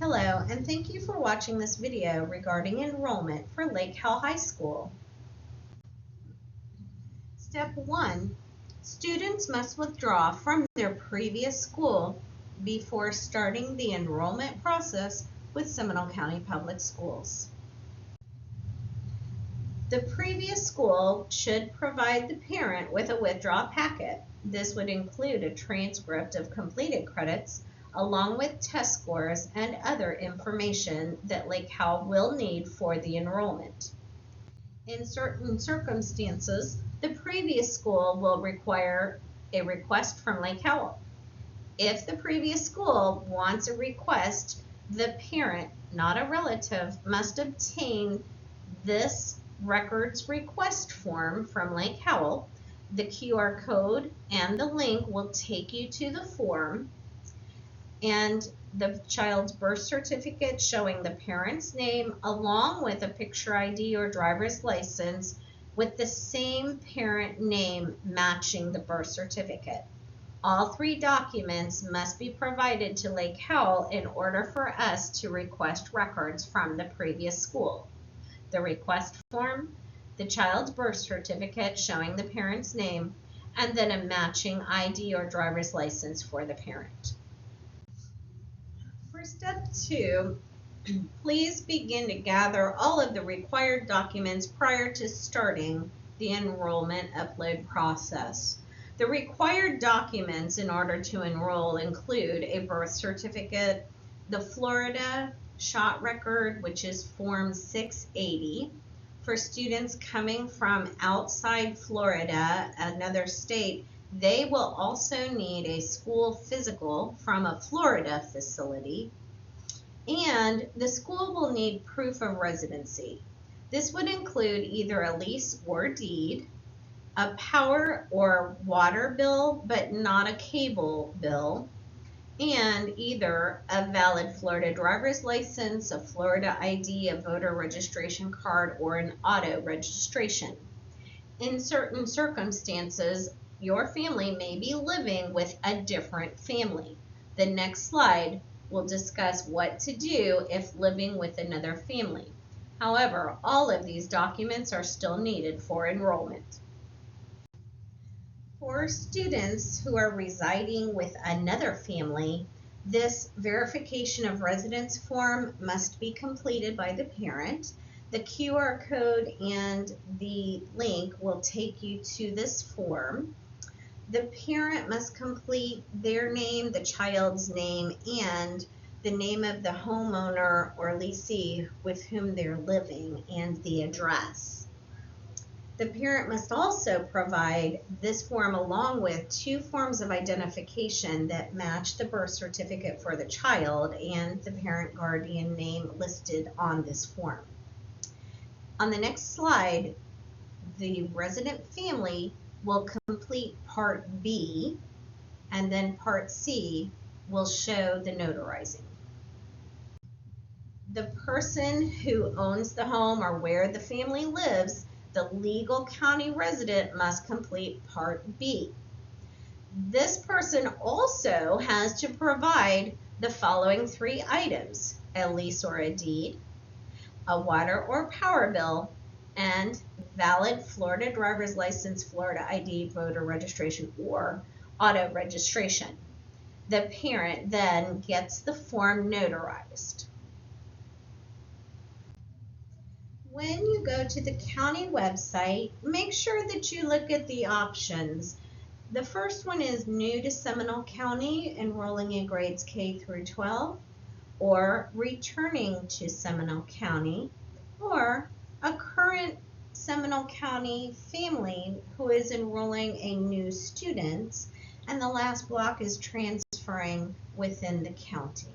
Hello, and thank you for watching this video regarding enrollment for Lake Howell High School. Step 1. Students must withdraw from their previous school before starting the enrollment process with Seminole County Public Schools. The previous school should provide the parent with a withdrawal packet. This would include a transcript of completed credits, along with test scores and other information that Lake Howell will need for the enrollment. In certain circumstances, the previous school will require a request from Lake Howell. If the previous school wants a request, the parent, not a relative, must obtain this records request form from Lake Howell. The QR code and the link will take you to the form, and the child's birth certificate showing the parent's name along with a picture ID or driver's license with the same parent name matching the birth certificate. All three documents must be provided to Lake Howell in order for us to request records from the previous school. The request form, the child's birth certificate showing the parent's name, and then a matching ID or driver's license for the parent. For step 2, please begin to gather all of the required documents prior to starting the enrollment upload process. The required documents in order to enroll include a birth certificate, the Florida shot record, which is Form 680. For students coming from outside Florida, another state, they will also need a school physical from a Florida facility, and the school will need proof of residency. This would include either a lease or deed, a power or water bill, but not a cable bill, and either a valid Florida driver's license, a Florida ID, a voter registration card, or an auto registration. In certain circumstances, your family may be living with a different family. The next slide will discuss what to do if living with another family. However, all of these documents are still needed for enrollment. For students who are residing with another family, this verification of residence form must be completed by the parent. The QR code and the link will take you to this form. The parent must complete their name, the child's name, and the name of the homeowner or leasee with whom they're living and the address. The parent must also provide this form along with 2 forms of identification that match the birth certificate for the child and the parent guardian name listed on this form. On the next slide, the resident family will complete Part B, and then Part C will show the notarizing. The person who owns the home or where the family lives, the legal county resident, must complete Part B. This person also has to provide the following 3 items: a lease or a deed, a water or power bill, and valid Florida driver's license, Florida ID, voter registration, or auto registration. The parent then gets the form notarized. When you go to the county website, make sure that you look at the options. The first one is new to Seminole County, enrolling in grades K through 12, or returning to Seminole County, or a current Seminole County family who is enrolling a new student, and the last block is transferring within the county.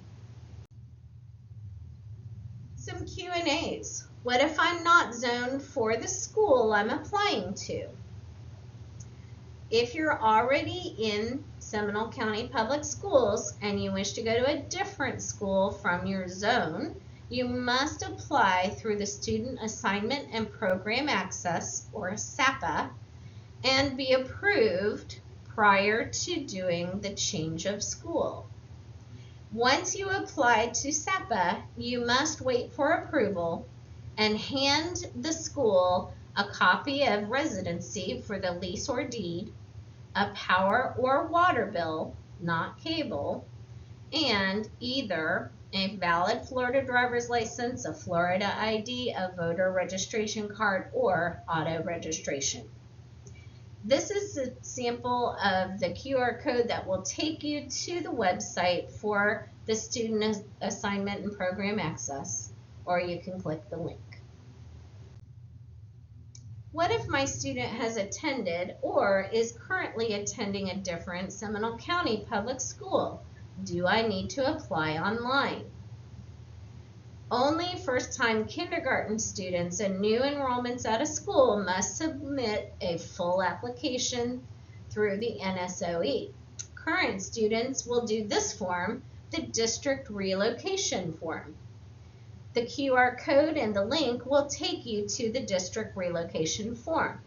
Some Q&As. What if I'm not zoned for the school I'm applying to? If you're already in Seminole County Public Schools and you wish to go to a different school from your zone, you must apply through the Student Assignment and Program Access, or SAPA, and be approved prior to doing the change of school. Once you apply to SEPA, you must wait for approval and hand the school a copy of residency for the lease or deed, a power or water bill, not cable, and either a valid Florida driver's license, a Florida ID, a voter registration card, or auto registration. This is a sample of the QR code that will take you to the website for the student assignment and program access, or you can click the link. What if my student has attended or is currently attending a different Seminole County public school? Do I need to apply online? Only first-time kindergarten students and new enrollments at a school must submit a full application through the NSOE. Current students will do this form, the district relocation form. The QR code and the link will take you to the district relocation form.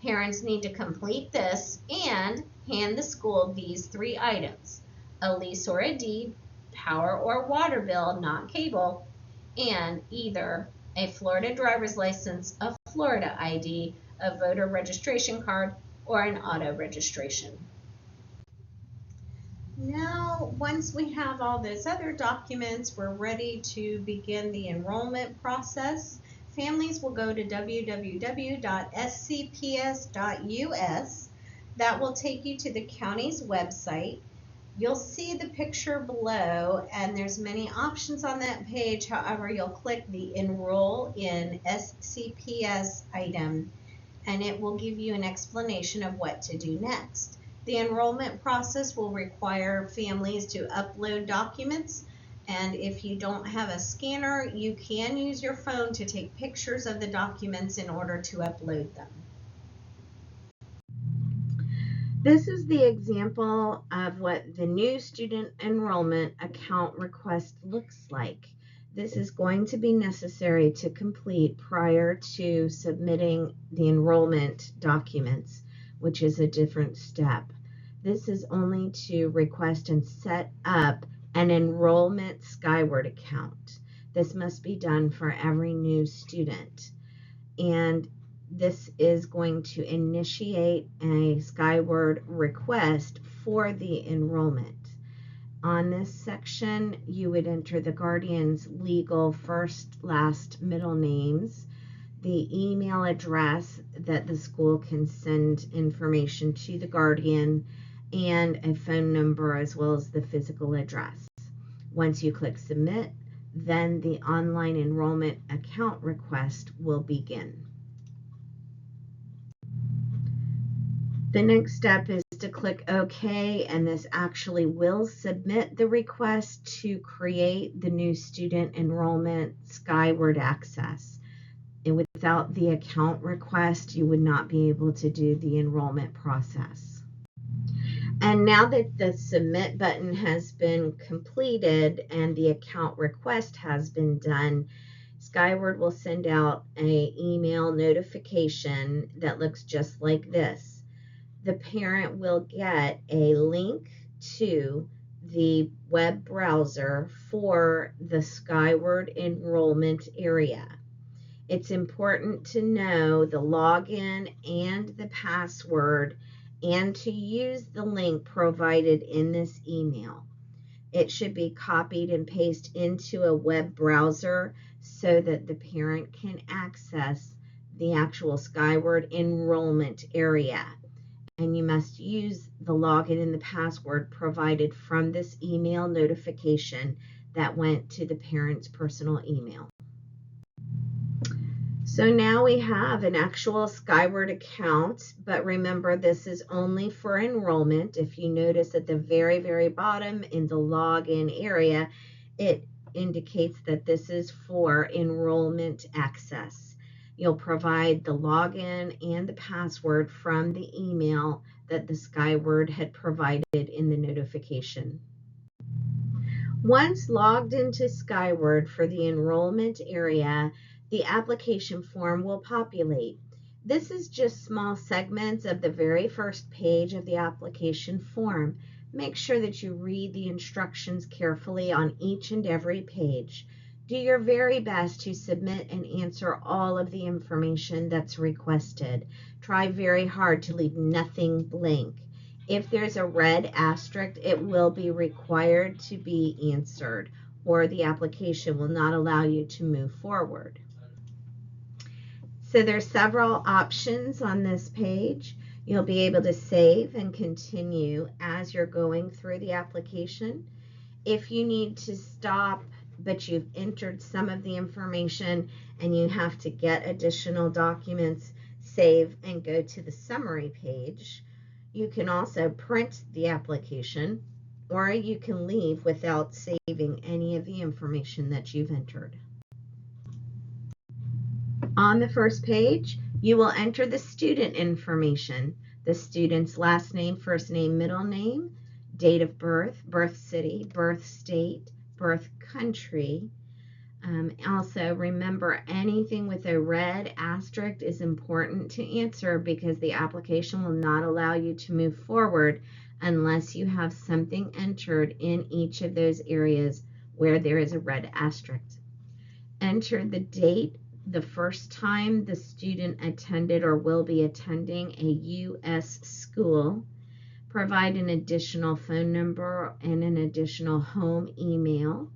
Parents need to complete this and hand the school these 3 items: a lease or a deed, power or water bill, not cable, and either a Florida driver's license, a Florida ID, a voter registration card, or an auto registration. Now, once we have all those other documents, we're ready to begin the enrollment process. Families will go to www.scps.us. That will take you to the county's website. You'll see the picture below, and there's many options on that page. However, you'll click the Enroll in SCPS item, and it will give you an explanation of what to do next. The enrollment process will require families to upload documents, and if you don't have a scanner, you can use your phone to take pictures of the documents in order to upload them. This is the example of what the new student enrollment account request looks like. This is going to be necessary to complete prior to submitting the enrollment documents, which is a different step. This is only to request and set up an enrollment Skyward account. This must be done for every new student. And this is going to initiate a Skyward request for the enrollment. On this section, you would enter the guardian's legal first, last, middle names, the email address that the school can send information to the guardian, and a phone number as well as the physical address. Once you click submit, then the online enrollment account request will begin. The next step is to click OK, and this actually will submit the request to create the new student enrollment Skyward access. And without the account request, you would not be able to do the enrollment process. And now that the submit button has been completed and the account request has been done, Skyward will send out an email notification that looks just like this. The parent will get a link to the web browser for the Skyward enrollment area. It's important to know the login and the password and to use the link provided in this email. It should be copied and pasted into a web browser so that the parent can access the actual Skyward enrollment area. And you must use the login and the password provided from this email notification that went to the parent's personal email. So now we have an actual Skyward account, but remember this is only for enrollment. If you notice at the very, very bottom in the login area, it indicates that this is for enrollment access. You'll provide the login and the password from the email that the Skyward had provided in the notification. Once logged into Skyward for the enrollment area, the application form will populate. This is just small segments of the very first page of the application form. Make sure that you read the instructions carefully on each and every page. Do your very best to submit and answer all of the information that's requested. Try very hard to leave nothing blank. If there's a red asterisk, it will be required to be answered, or the application will not allow you to move forward. So there's several options on this page. You'll be able to save and continue as you're going through the application. If you need to stop, but you've entered some of the information and you have to get additional documents, save and go to the summary page. You can also print the application, or you can leave without saving any of the information that you've entered. On the first page, you will enter the student information, the student's last name, first name, middle name, date of birth, birth city, birth state, birth country. Also, remember, anything with a red asterisk is important to answer because the application will not allow you to move forward unless you have something entered in each of those areas where there is a red asterisk. Enter the date, the first time the student attended or will be attending a U.S. school. Provide an additional phone number and an additional home email.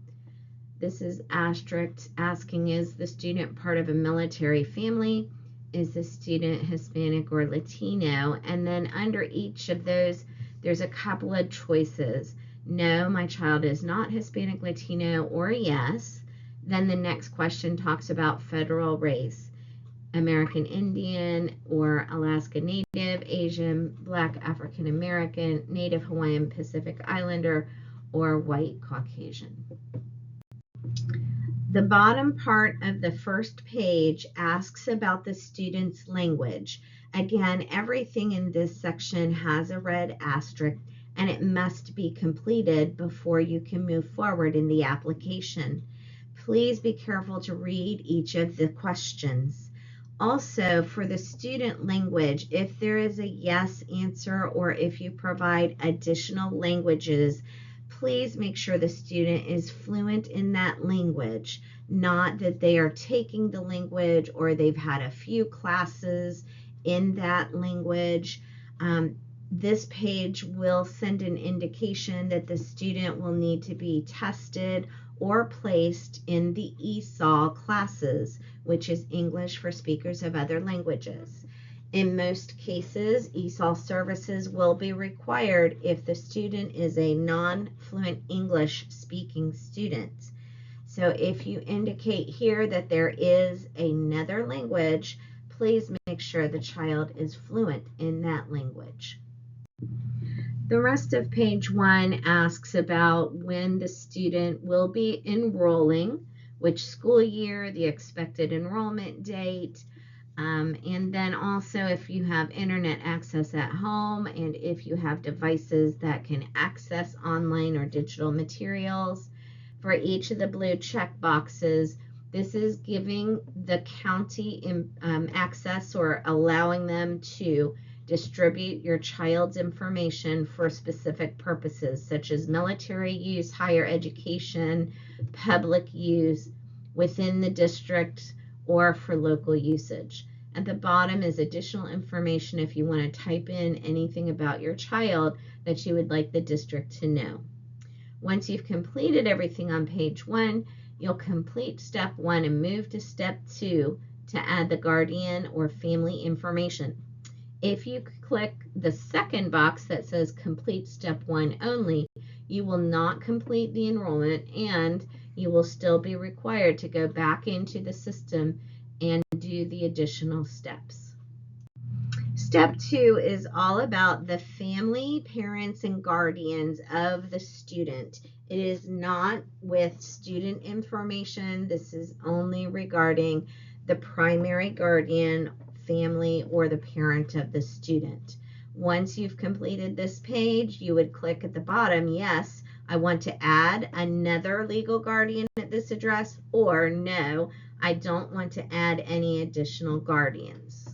This is asterisk asking, is the student part of a military family? Is the student Hispanic or Latino? And then under each of those, there's a couple of choices. No, my child is not Hispanic, Latino, or yes. Then the next question talks about federal race, American Indian or Alaska Native, Asian, Black, African American, Native Hawaiian, Pacific Islander, or white Caucasian. The bottom part of the first page asks about the student's language. Again, everything in this section has a red asterisk, and it must be completed before you can move forward in the application. Please be careful to read each of the questions. Also, for the student language, if there is a yes answer or if you provide additional languages, please make sure the student is fluent in that language, not that they are taking the language or they've had a few classes in that language. This page will send an indication that the student will need to be tested or placed in the ESOL classes, which is English for speakers of other languages. In most cases, ESOL services will be required if the student is a non-fluent English speaking student. So if you indicate here that there is another language, please make sure the child is fluent in that language. The rest of page 1 asks about when the student will be enrolling, which school year, the expected enrollment date, and then also if you have internet access at home and if you have devices that can access online or digital materials. For each of the blue check boxes, this is giving the county access or allowing them to distribute your child's information for specific purposes, such as military use, higher education, public use, within the district, or for local usage. At the bottom is additional information if you want to type in anything about your child that you would like the district to know. Once you've completed everything on page 1, you'll complete step 1 and move to step 2 to add the guardian or family information. If you click the second box that says complete step 1 only, you will not complete the enrollment and you will still be required to go back into the system and do the additional steps. Step 2 is all about the family, parents, and guardians of the student. It is not with student information. This is only regarding the primary guardian, family, or the parent of the student. Once you've completed this page, you would click at the bottom, yes, I want to add another legal guardian at this address, or no, I don't want to add any additional guardians.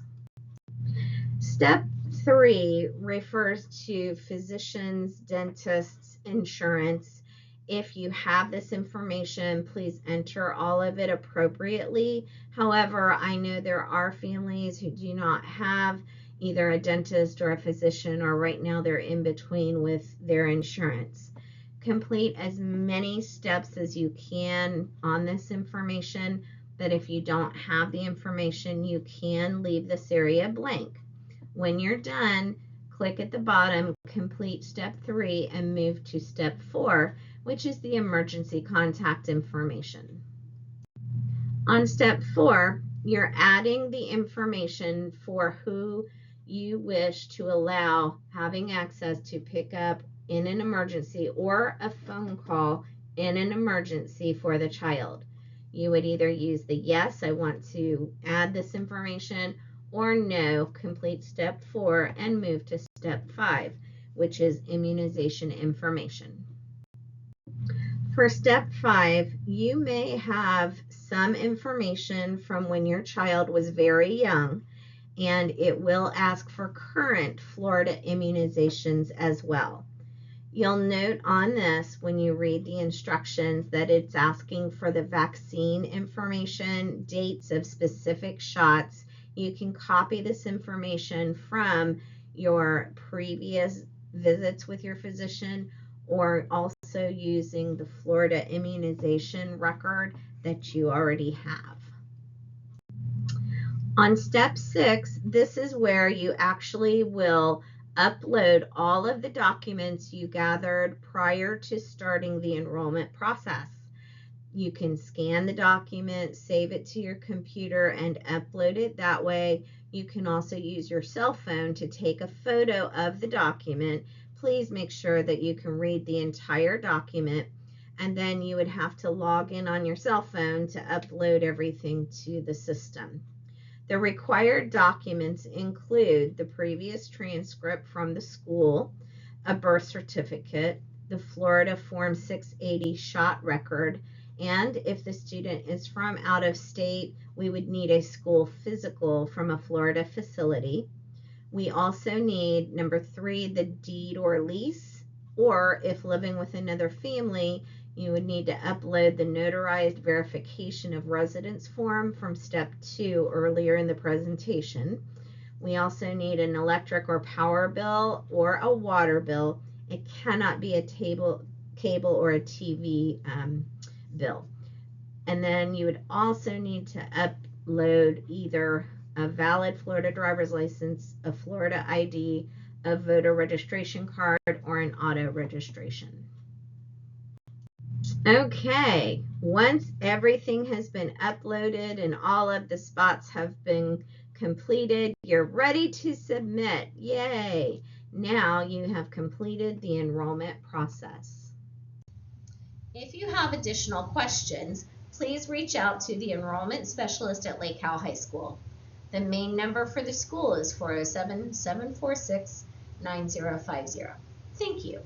Step 3 refers to physicians, dentists, insurance. If you have this information, please enter all of it appropriately. However, I know there are families who do not have either a dentist or a physician, or right now they're in between with their insurance. Complete as many steps as you can on this information, but if you don't have the information, you can leave this area blank. When you're done, click at the bottom, complete step 3, and move to step 4, which is the emergency contact information. On step 4, you're adding the information for who you wish to allow having access to pick up in an emergency or a phone call in an emergency for the child. You would either use the yes, I want to add this information, or no, complete step 4 and move to step 5, which is immunization information. For step 5, you may have some information from when your child was very young, and it will ask for current Florida immunizations as well. You'll note on this when you read the instructions that it's asking for the vaccine information, dates of specific shots. You can copy this information from your previous visits with your physician, or also using the Florida immunization record that you already have. On step 6, this is where you actually will upload all of the documents you gathered prior to starting the enrollment process. You can scan the document, save it to your computer, and upload it that way. You can also use your cell phone to take a photo of the document. Please make sure that you can read the entire document, and then you would have to log in on your cell phone to upload everything to the system. The required documents include the previous transcript from the school, a birth certificate, the Florida Form 680 shot record, and if the student is from out of state, we would need a school physical from a Florida facility. We also need, number 3, the deed or lease, or if living with another family, you would need to upload the notarized verification of residence form from step 2 earlier in the presentation. We also need an electric or power bill or a water bill. It cannot be a cable or a TV bill. And then you would also need to upload either a valid Florida driver's license, a Florida ID, a voter registration card, or an auto registration. Okay, once everything has been uploaded and all of the spots have been completed, you're ready to submit. Yay! Now you have completed the enrollment process. If you have additional questions, please reach out to the enrollment specialist at Lake Howell High School. The main number for the school is 407-746-9050. Thank you.